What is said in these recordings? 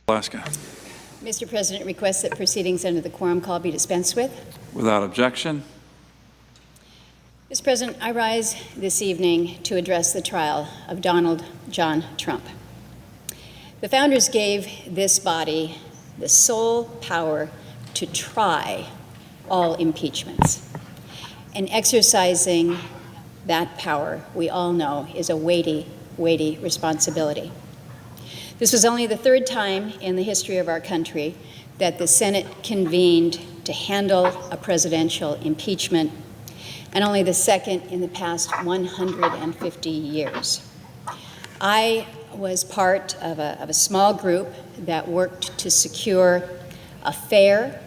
Alaska. Mr. President, requests that proceedings under the quorum call be dispensed with. Without objection. Mr. President, I rise this evening to address the trial of Donald John Trump. The founders gave this body the sole power to try all impeachments. And exercising that power, we all know, is a weighty, weighty responsibility. This was only the third time in the history of our country that the Senate convened to handle a presidential impeachment, and only the second in the past 150 years. I was part of a small group that worked to secure a fair,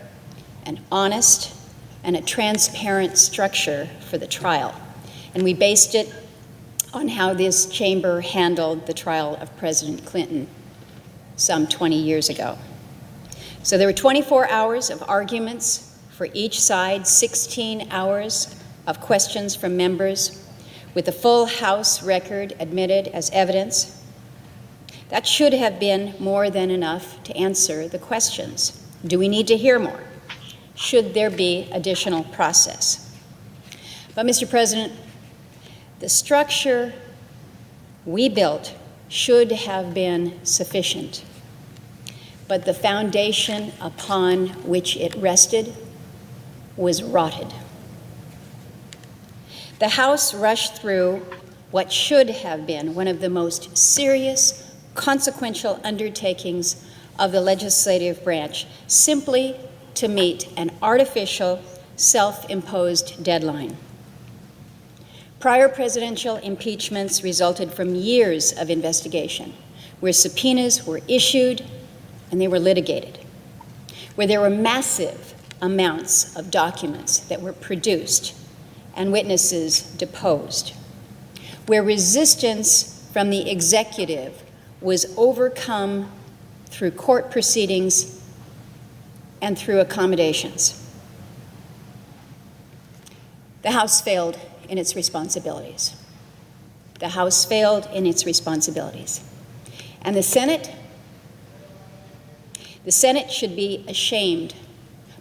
an honest, and a transparent structure for the trial. And we based it on how this chamber handled the trial of President Clinton some 20 years ago. So there were 24 hours of arguments for each side, 16 hours of questions from members, with the full House record admitted as evidence. That should have been more than enough to answer the questions. Do we need to hear more? Should there be additional process? But, Mr. President, the structure we built should have been sufficient, but the foundation upon which it rested was rotted. The House rushed through what should have been one of the most serious, consequential undertakings of the legislative branch, simply to meet an artificial, self-imposed deadline. Prior presidential impeachments resulted from years of investigation, where subpoenas were issued and they were litigated, where there were massive amounts of documents that were produced and witnesses deposed, where resistance from the executive was overcome through court proceedings and through accommodations. The House failed in its responsibilities. The House failed in its responsibilities. And the Senate should be ashamed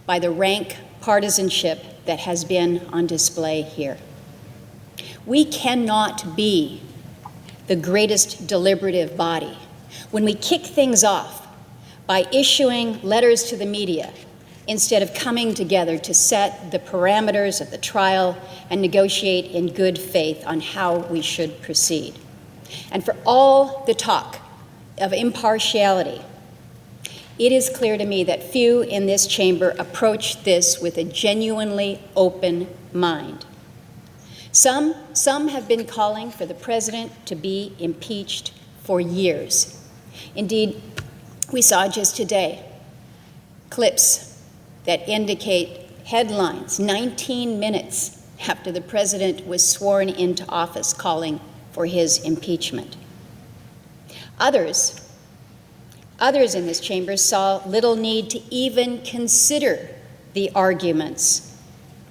by the rank partisanship that has been on display here. We cannot be the greatest deliberative body when we kick things off by issuing letters to the media instead of coming together to set the parameters of the trial and negotiate in good faith on how we should proceed. And for all the talk of impartiality, it is clear to me that few in this chamber approach this with a genuinely open mind. Some have been calling for the president to be impeached for years. Indeed, we saw just today clips that indicate headlines 19 minutes after the president was sworn into office calling for his impeachment. Others in this chamber saw little need to even consider the arguments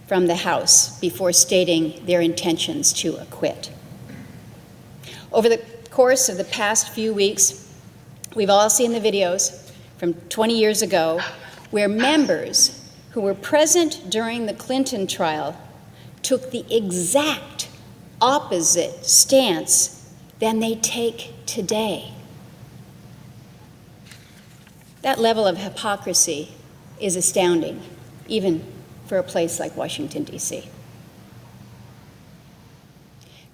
from the House before stating their intentions to acquit. Over the course of the past few weeks, we've all seen the videos from 20 years ago where members who were present during the Clinton trial took the exact opposite stance than they take today. That level of hypocrisy is astounding, even for a place like Washington, D.C.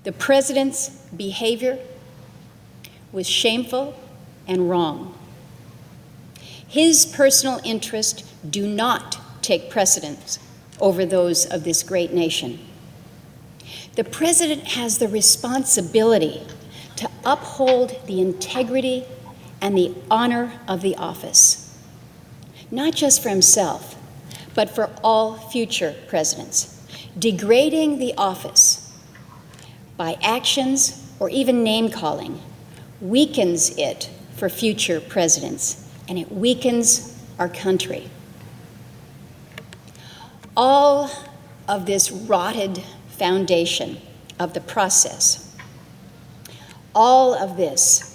The president's behavior was shameful and wrong. His personal interests do not take precedence over those of this great nation. The president has the responsibility to uphold the integrity and the honor of the office, not just for himself, but for all future presidents. Degrading the office by actions or even name-calling weakens it for future presidents, and it weakens our country. All of this rotted foundation of the process, all of this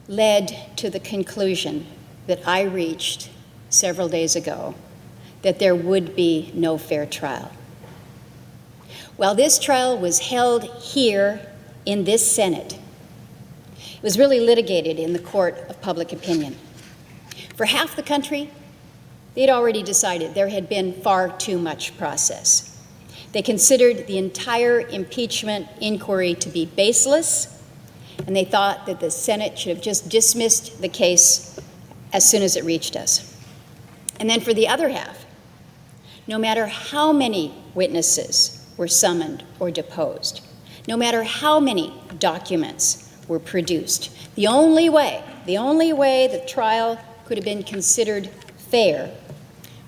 led to the conclusion that I reached several days ago, that there would be no fair trial. While this trial was held here in this Senate, it was really litigated in the court of public opinion. For half the country, they'd already decided there had been far too much process. They considered the entire impeachment inquiry to be baseless, and they thought that the Senate should have just dismissed the case as soon as it reached us. And then for the other half, no matter how many witnesses were summoned or deposed, no matter how many documents were produced, the only way the trial could have been considered fair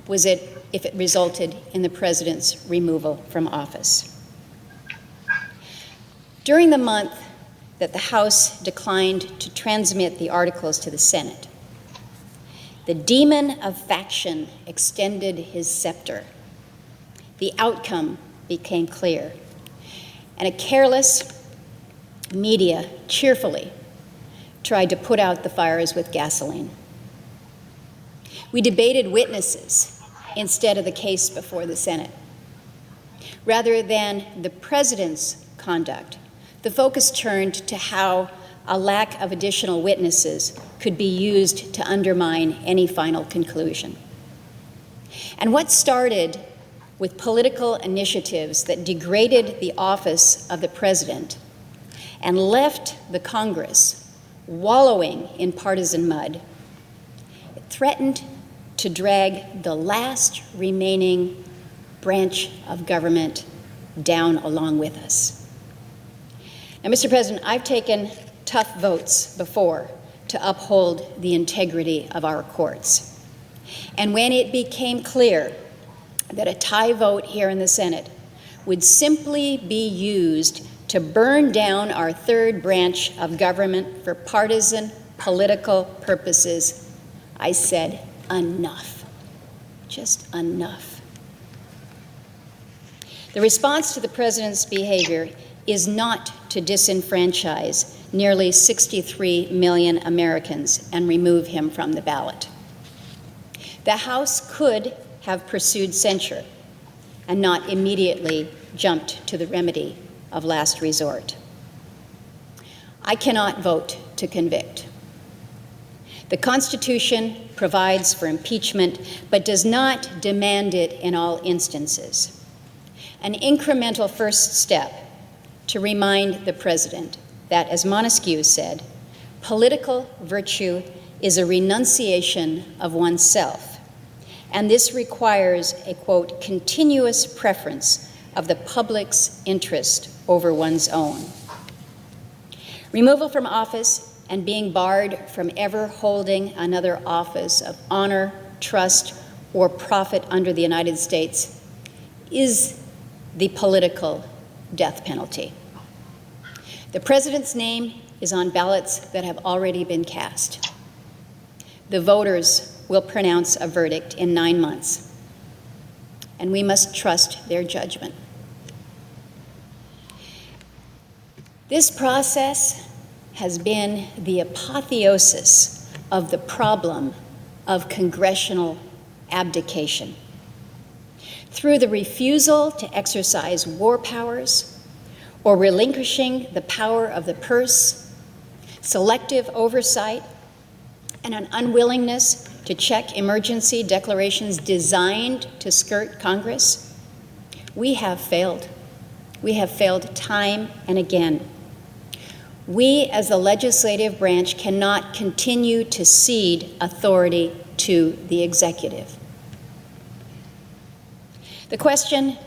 was if it resulted in the president's removal from office. During the month that the House declined to transmit the articles to the Senate, the demon of faction extended his scepter. The outcome became clear, and a careless media cheerfully tried to put out the fires with gasoline. We debated witnesses instead of the case before the Senate. Rather than the president's conduct, the focus turned to how a lack of additional witnesses could be used to undermine any final conclusion. And what started with political initiatives that degraded the office of the president and left the Congress wallowing in partisan mud, it threatened to drag the last remaining branch of government down along with us. Now, Mr. President, I've taken tough votes before to uphold the integrity of our courts. And when it became clear that a tie vote here in the Senate would simply be used to burn down our third branch of government for partisan political purposes, I said, enough, just enough. The response to the president's behavior is not to disenfranchise nearly 63 million Americans and remove him from the ballot. The House could have pursued censure and not immediately jumped to the remedy of last resort. I cannot vote to convict. The Constitution provides for impeachment, but does not demand it in all instances. An incremental first step to remind the president that, as Montesquieu said, political virtue is a renunciation of oneself, and this requires a, quote, continuous preference of the public's interest over one's own. Removal from office and being barred from ever holding another office of honor, trust, or profit under the United States is the political death penalty. The president's name is on ballots that have already been cast. The voters will pronounce a verdict in 9 months, and we must trust their judgment. This process has been the apotheosis of the problem of congressional abdication. Through the refusal to exercise war powers or relinquishing the power of the purse, selective oversight, and an unwillingness to check emergency declarations designed to skirt Congress, we have failed. We have failed time and again. We, as the legislative branch, cannot continue to cede authority to the executive. The question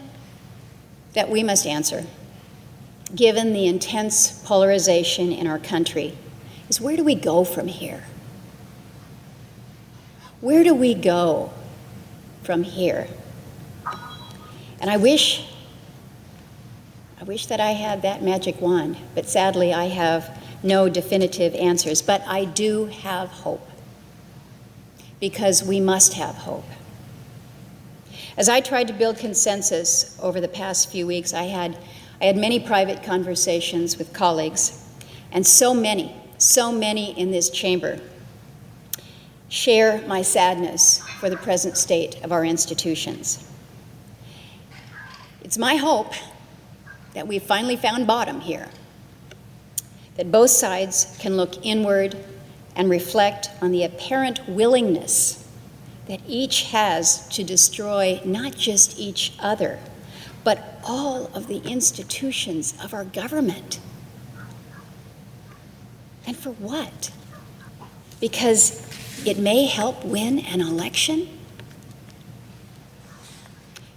that we must answer, given the intense polarization in our country, is where do we go from here? Where do we go from here? And I wish that I had that magic wand, but sadly I have no definitive answers. But I do have hope, because we must have hope. As I tried to build consensus over the past few weeks, I had many private conversations with colleagues, and so many so many in this chamber, share my sadness for the present state of our institutions. It's my hope that we've finally found bottom here, that both sides can look inward and reflect on the apparent willingness that each has to destroy not just each other, but all of the institutions of our government. And for what? Because it may help win an election?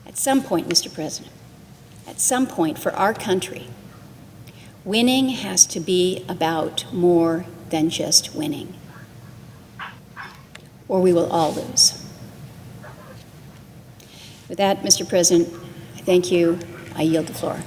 At some point, Mr. President, at some point for our country, winning has to be about more than just winning, or we will all lose. With that, Mr. President, I thank you. I yield the floor.